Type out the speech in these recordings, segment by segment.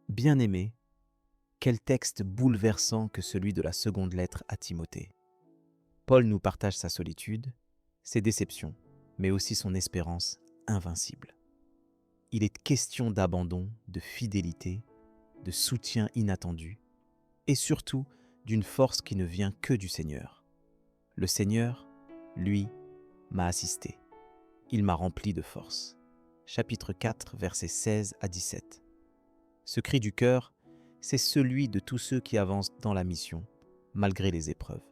Bien-aimé, quel texte bouleversant que celui de la seconde lettre à Timothée. Paul nous partage sa solitude, ses déceptions, mais aussi son espérance invincible. Il est question d'abandon, de fidélité, de soutien inattendu, et surtout d'une force qui ne vient que du Seigneur. Le Seigneur, lui, m'a assisté. Il m'a rempli de force. Chapitre 4, versets 16 à 17. Ce cri du cœur, c'est celui de tous ceux qui avancent dans la mission, malgré les épreuves.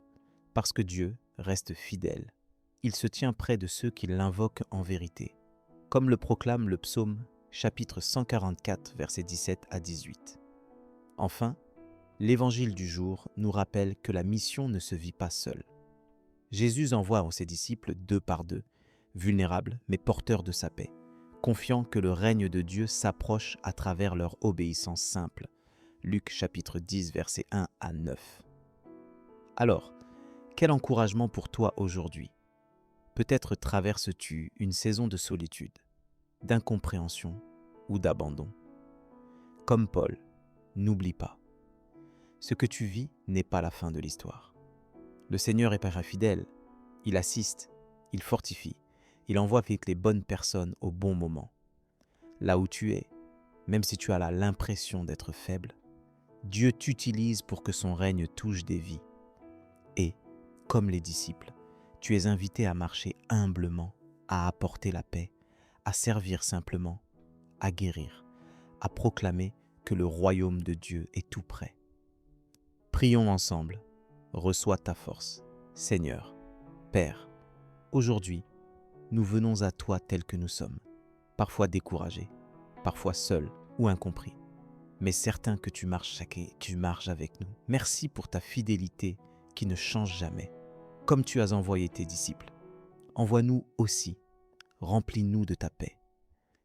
Parce que Dieu reste fidèle. Il se tient près de ceux qui l'invoquent en vérité, comme le proclame le psaume, chapitre 144, versets 17 à 18. Enfin, l'évangile du jour nous rappelle que la mission ne se vit pas seule. Jésus envoie ses disciples deux par deux, vulnérables mais porteurs de sa paix, confiant que le règne de Dieu s'approche à travers leur obéissance simple. Luc chapitre 10, versets 1 à 9. Alors, quel encouragement pour toi aujourd'hui? Peut-être traverses-tu une saison de solitude, d'incompréhension ou d'abandon. Comme Paul, n'oublie pas, ce que tu vis n'est pas la fin de l'histoire. Le Seigneur est Père fidèle, il assiste, il fortifie, il envoie avec les bonnes personnes au bon moment. Là où tu es, même si tu as l'impression d'être faible, Dieu t'utilise pour que son règne touche des vies. Et, comme les disciples, tu es invité à marcher humblement, à apporter la paix, à servir simplement, à guérir, à proclamer que le royaume de Dieu est tout près. Prions ensemble. Reçois ta force. Seigneur, Père, aujourd'hui, nous venons à toi tels que nous sommes, parfois découragés, parfois seuls ou incompris, mais certains que tu marches avec nous. Merci pour ta fidélité qui ne change jamais, comme tu as envoyé tes disciples. Envoie-nous aussi, remplis-nous de ta paix.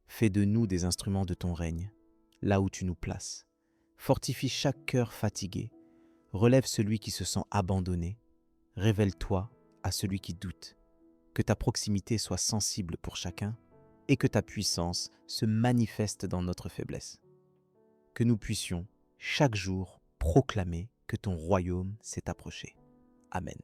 Fais de nous des instruments de ton règne, là où tu nous places. Fortifie chaque cœur fatigué, relève celui qui se sent abandonné, révèle-toi à celui qui doute. Que ta proximité soit sensible pour chacun et que ta puissance se manifeste dans notre faiblesse. Que nous puissions, chaque jour, proclamer que ton royaume s'est approché. Amen.